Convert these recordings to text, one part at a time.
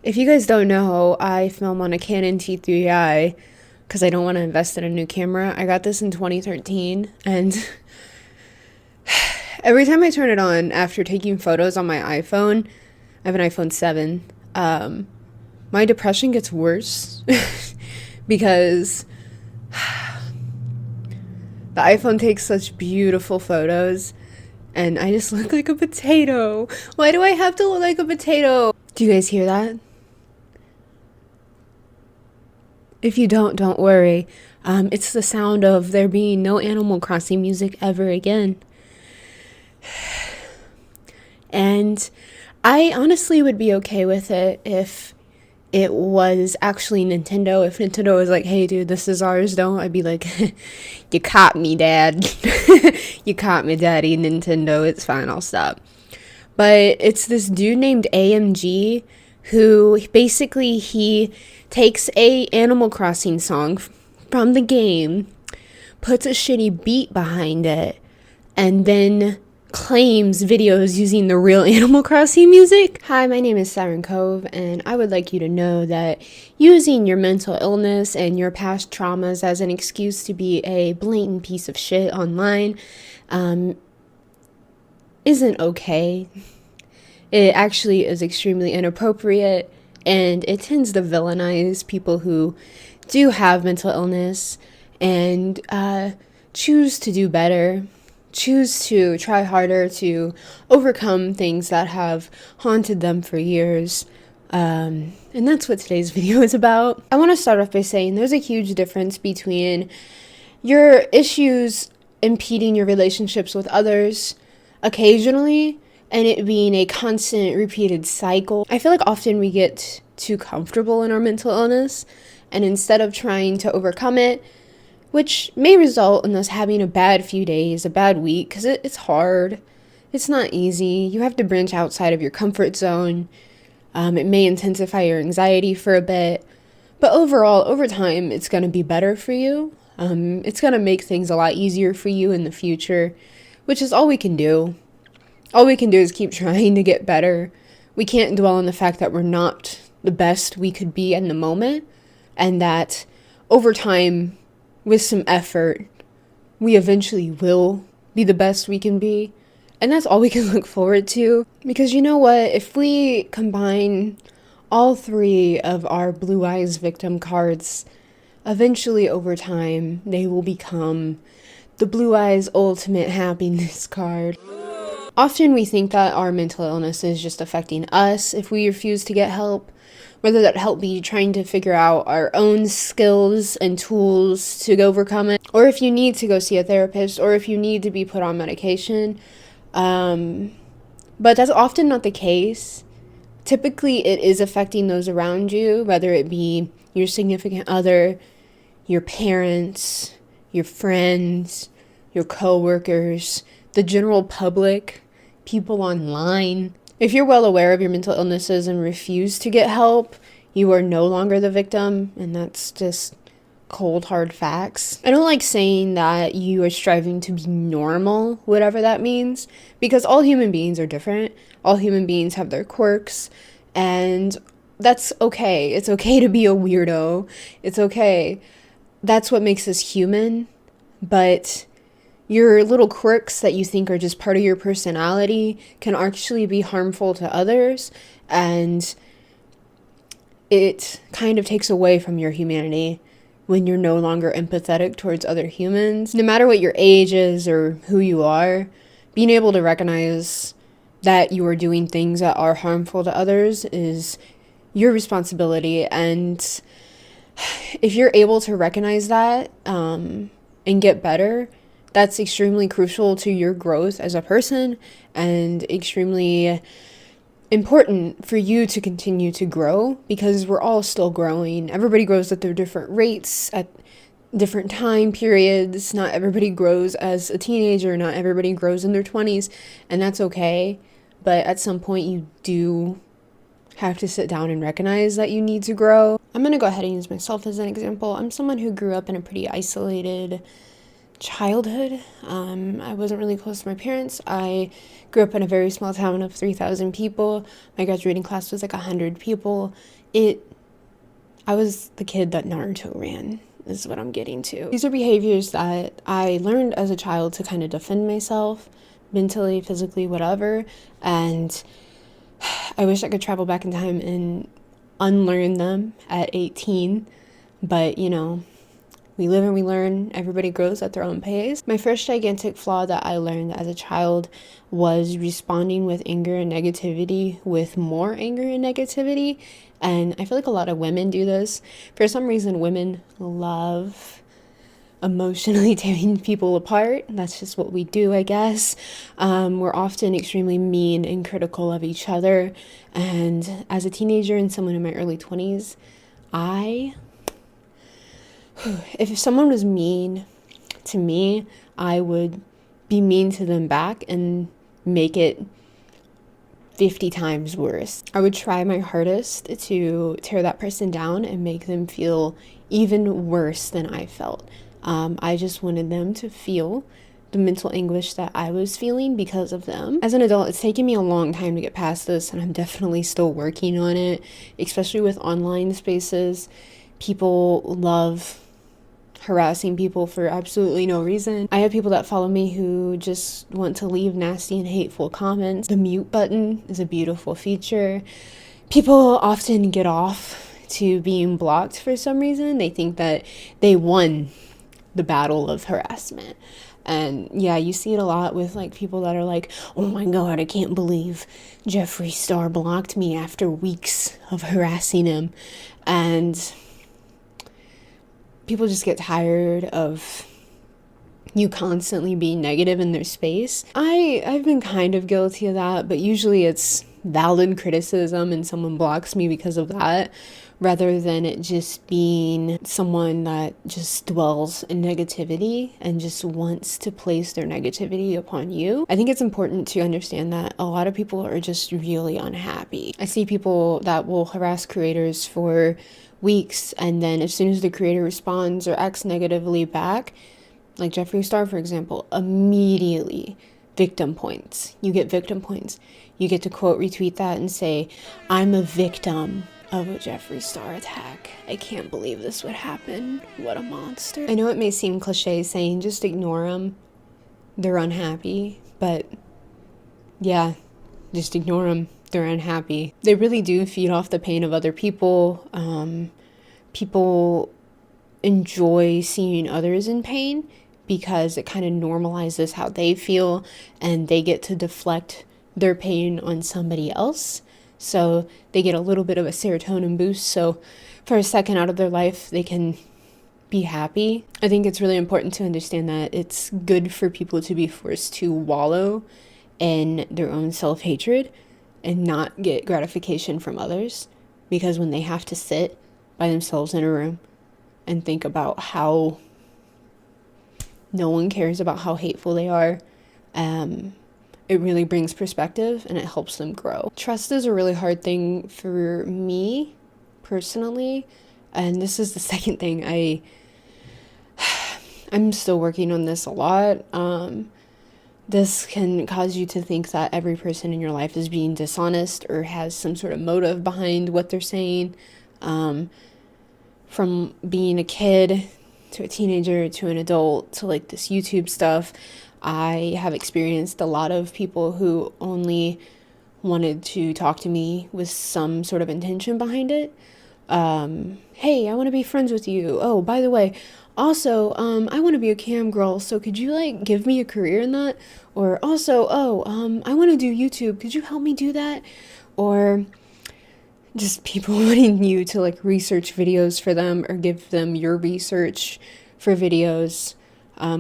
If you guys don't know, I film on a Canon T3i because I don't want to invest in a new camera. I got this in 2013, and every time I turn it on after taking photos on my iPhone, I have an iPhone 7, my depression gets worse because the iPhone takes such beautiful photos and I just look like a potato. Why do I have to look like a potato? Do you guys hear that? If you don't worry. It's the sound of there being no Animal Crossing music ever again. And I honestly would be okay with it if it was actually Nintendo. If Nintendo was like, hey dude, this is ours, don't, I'd be like, you caught me, dad. You caught me, daddy, Nintendo, it's fine, I'll stop. But it's this dude named AMG who basically he takes a Animal Crossing song from the game, puts a shitty beat behind it, and then claims videos using the real Animal Crossing music. Hi, my name is Siren Cove, and I would like you to know that using your mental illness and your past traumas as an excuse to be a blatant piece of shit online isn't okay. It actually is extremely inappropriate, and it tends to villainize people who do have mental illness and choose to do better, choose to try harder to overcome things that have haunted them for years. And that's what today's video is about. I want to start off by saying there's a huge difference between your issues impeding your relationships with others occasionally and it being a constant repeated cycle. I feel like often we get too comfortable in our mental illness, and instead of trying to overcome it, which may result in us having a bad few days, a bad week, because it's hard. It's not easy. You have to branch outside of your comfort zone. It may intensify your anxiety for a bit, but overall, over time, it's going to be better for you. It's going to make things a lot easier for you in the future, which is all we can do. All we can do is keep trying to get better. We can't dwell on the fact that we're not the best we could be in the moment, and that over time, with some effort, we eventually will be the best we can be. And that's all we can look forward to. Because you know what? If we combine all three of our Blue Eyes victim cards, eventually over time, they will become the Blue Eyes Ultimate Happiness card. Often we think that our mental illness is just affecting us if we refuse to get help, whether that help be trying to figure out our own skills and tools to overcome it, or if you need to go see a therapist, or if you need to be put on medication. But that's often not the case. Typically, it is affecting those around you, whether it be your significant other, your parents, your friends, your coworkers, the general public, people online. If you're well aware of your mental illnesses and refuse to get help, you are no longer the victim, and that's just cold, hard facts. I don't like saying that you are striving to be normal, whatever that means, because all human beings are different. All human beings have their quirks, and that's okay. It's okay to be a weirdo. It's okay. That's what makes us human, but your little quirks that you think are just part of your personality can actually be harmful to others, and it kind of takes away from your humanity when you're no longer empathetic towards other humans. No matter what your age is or who you are, being able to recognize that you are doing things that are harmful to others is your responsibility. And if you're able to recognize that and get better, that's extremely crucial to your growth as a person and extremely important for you to continue to grow, because we're all still growing. Everybody grows at their different rates, at different time periods. Not everybody grows as a teenager, not everybody grows in their 20s, and that's okay. But at some point you do have to sit down and recognize that you need to grow. I'm going to go ahead and use myself as an example. I'm someone who grew up in a pretty isolated childhood. I wasn't really close to my parents. I grew up in a very small town of 3,000 people. My graduating class was like 100 people. I was the kid that Naruto ran, is what I'm getting to. These are behaviors that I learned as a child to kind of defend myself, mentally, physically, whatever. And I wish I could travel back in time and unlearn them at 18. But, you know, we live and we learn. Everybody grows at their own pace. My first gigantic flaw that I learned as a child was responding with anger and negativity with more anger and negativity. And I feel like a lot of women do this. For some reason, women love emotionally tearing people apart. That's just what we do, I guess. We're often extremely mean and critical of each other. And as a teenager and someone in my early 20s, if someone was mean to me, I would be mean to them back and make it 50 times worse. I would try my hardest to tear that person down and make them feel even worse than I felt. I just wanted them to feel the mental anguish that I was feeling because of them. As an adult, it's taken me a long time to get past this, and I'm definitely still working on it, especially with online spaces. People love harassing people for absolutely no reason. I have people that follow me who just want to leave nasty and hateful comments. The mute button is a beautiful feature. People often get off to being blocked for some reason. They think that they won the battle of harassment. And yeah, you see it a lot with like people that are like, oh my God, I can't believe Jeffree Star blocked me after weeks of harassing him. And people just get tired of you constantly being negative in their space. I've been kind of guilty of that, but usually it's valid criticism and someone blocks me because of that, rather than it just being someone that just dwells in negativity and just wants to place their negativity upon you. I think it's important to understand that a lot of people are just really unhappy. I see people that will harass creators for weeks, and then as soon as the creator responds or acts negatively back, like Jeffree Star, for example, immediately victim points. You get victim points. You get to quote retweet that and say, I'm a victim of a Jeffree Star attack. I can't believe this would happen. What a monster. I know it may seem cliche saying just ignore them. They're unhappy, but yeah, just ignore them. They're unhappy. They really do feed off the pain of other people. People enjoy seeing others in pain because it kind of normalizes how they feel, and they get to deflect their pain on somebody else. So they get a little bit of a serotonin boost. So for a second out of their life, they can be happy. I think it's really important to understand that it's good for people to be forced to wallow in their own self-hatred and not get gratification from others, because when they have to sit by themselves in a room and think about how no one cares about how hateful they are, it really brings perspective and it helps them grow. Trust is a really hard thing for me personally, and this is the second thing I'm still working on this a lot. This can cause you to think that every person in your life is being dishonest or has some sort of motive behind what they're saying. From being a kid to a teenager to an adult to like this YouTube stuff, I have experienced a lot of people who only wanted to talk to me with some sort of intention behind it. Hey, I want to be friends with you. Oh, by the way, also, I want to be a cam girl, so could you like give me a career in that? Or also, I want to do YouTube. Could you help me do that? Or just people wanting you to like research videos for them or give them your research for videos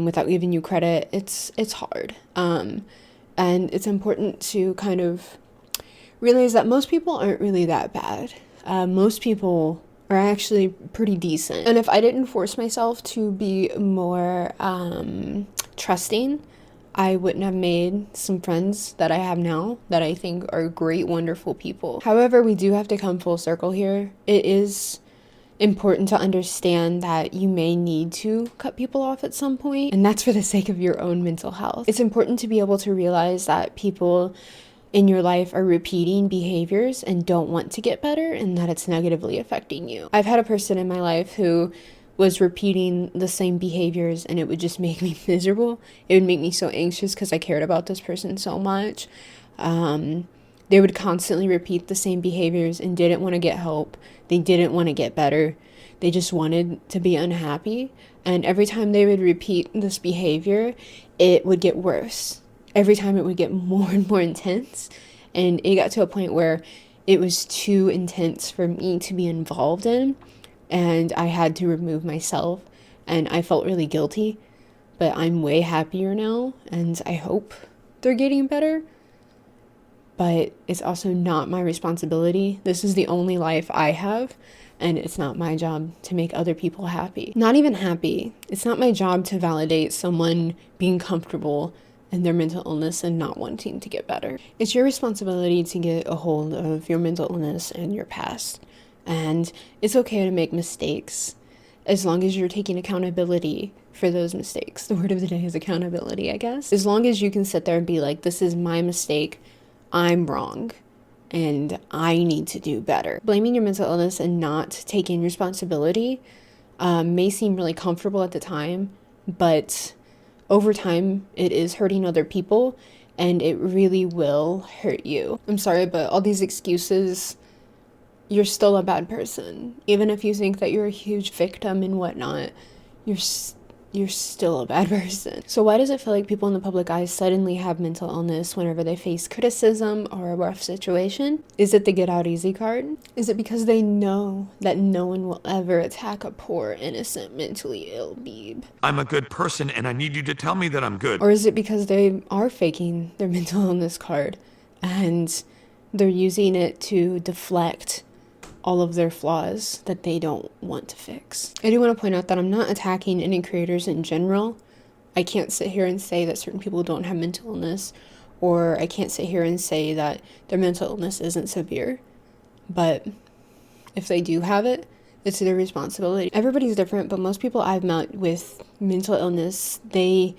without giving you credit. It's hard. And it's important to kind of realize that most people aren't really that bad. Most people are actually pretty decent. And if I didn't force myself to be more trusting, I wouldn't have made some friends that I have now that I think are great, wonderful people. However, we do have to come full circle here. It is important to understand that you may need to cut people off at some point, and that's for the sake of your own mental health. It's important to be able to realize that people in your life are repeating behaviors and don't want to get better, and that it's negatively affecting you. I've had a person in my life who was repeating the same behaviors, and it would just make me miserable. It would make me so anxious because I cared about this person so much. They would constantly repeat the same behaviors and didn't want to get help. They didn't want to get better. They just wanted to be unhappy. And every time they would repeat this behavior, it would get worse. Every time it would get more and more intense. And it got to a point where it was too intense for me to be involved in. And I had to remove myself. And I felt really guilty. But I'm way happier now. And I hope they're getting better. But it's also not my responsibility. This is the only life I have, and it's not my job to make other people happy. Not even happy. It's not my job to validate someone being comfortable in their mental illness and not wanting to get better. It's your responsibility to get a hold of your mental illness and your past. And it's okay to make mistakes as long as you're taking accountability for those mistakes. The word of the day is accountability, I guess. As long as you can sit there and be like, this is my mistake, I'm wrong, and I need to do better. Blaming your mental illness and not taking responsibility may seem really comfortable at the time, but over time, it is hurting other people, and it really will hurt you. I'm sorry, but all these excuses, you're still a bad person. Even if you think that you're a huge victim and whatnot, you're still a bad person. So why does it feel like people in the public eye suddenly have mental illness whenever they face criticism or a rough situation? Is it the get out easy card? Is it because they know that no one will ever attack a poor, innocent, mentally ill beeb? I'm a good person and I need you to tell me that I'm good. Or is it because they are faking their mental illness card and they're using it to deflect all of their flaws that they don't want to fix? I do want to point out that I'm not attacking any creators in general. I can't sit here and say that certain people don't have mental illness, or I can't sit here and say that their mental illness isn't severe. But if they do have it, it's their responsibility. Everybody's different, but most people I've met with mental illness, they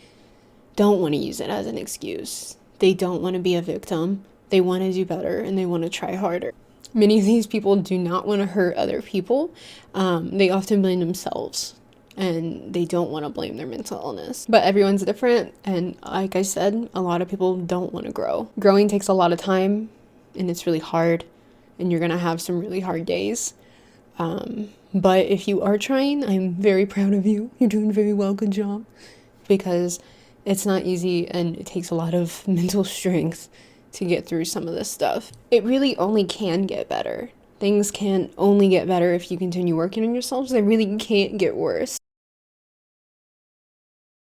don't want to use it as an excuse. They don't want to be a victim. They want to do better, and they want to try harder. Many of these people do not want to hurt other people. They often blame themselves, and they don't want to blame their mental illness. But everyone's different, and like I said, a lot of people don't want to grow. Growing takes a lot of time, and it's really hard, and you're going to have some really hard days. But if you are trying, I'm very proud of you. You're doing very well. Good job. Because it's not easy, and it takes a lot of mental strength to get through some of this stuff. It really only can get better. Things can only get better if you continue working on yourselves. They really can't get worse.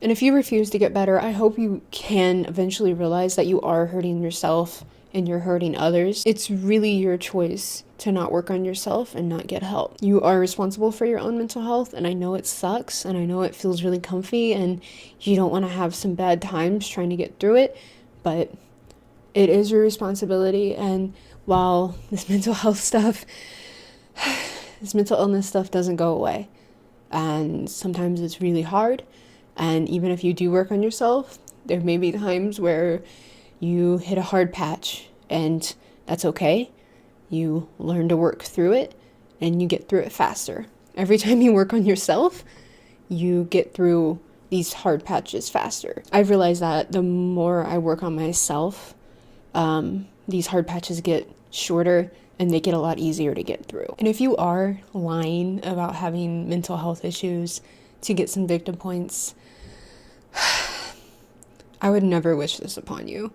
And if you refuse to get better, I hope you can eventually realize that you are hurting yourself and you're hurting others. It's really your choice to not work on yourself and not get help. You are responsible for your own mental health, and I know it sucks, and I know it feels really comfy, and you don't want to have some bad times trying to get through it, but it is your responsibility. And while this mental health stuff, this mental illness stuff doesn't go away, and sometimes it's really hard, and even if you do work on yourself, there may be times where you hit a hard patch, and that's okay. You learn to work through it, and you get through it faster. Every time you work on yourself, you get through these hard patches faster. I've realized that the more I work on myself, these hard patches get shorter and they get a lot easier to get through. And if you are lying about having mental health issues to get some victim points, I would never wish this upon you.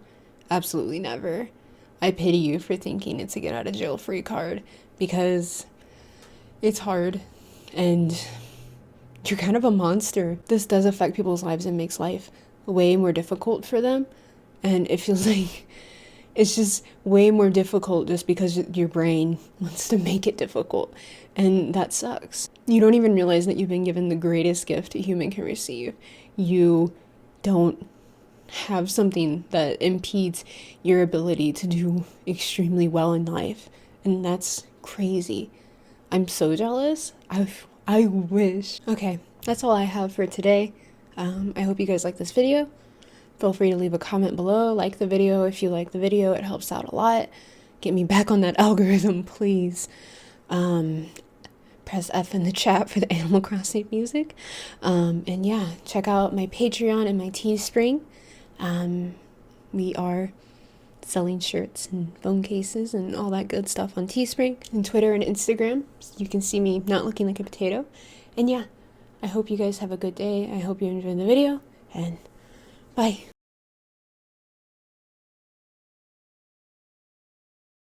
Absolutely never. I pity you for thinking it's a get out of jail free card, because it's hard and you're kind of a monster. This does affect people's lives and makes life way more difficult for them. And it feels like it's just way more difficult just because your brain wants to make it difficult. And that sucks. You don't even realize that you've been given the greatest gift a human can receive. You don't have something that impedes your ability to do extremely well in life. And that's crazy. I'm so jealous. I wish. Okay, that's all I have for today. I hope you guys like this video. Feel free to leave a comment below. Like the video if you like the video. It helps out a lot. Get me back on that algorithm, please. Press F in the chat for the Animal Crossing music. And yeah, check out my Patreon and my Teespring. We are selling shirts and phone cases and all that good stuff on Teespring and Twitter and Instagram. So you can see me not looking like a potato. And yeah, I hope you guys have a good day. I hope you enjoyed the video, and bye.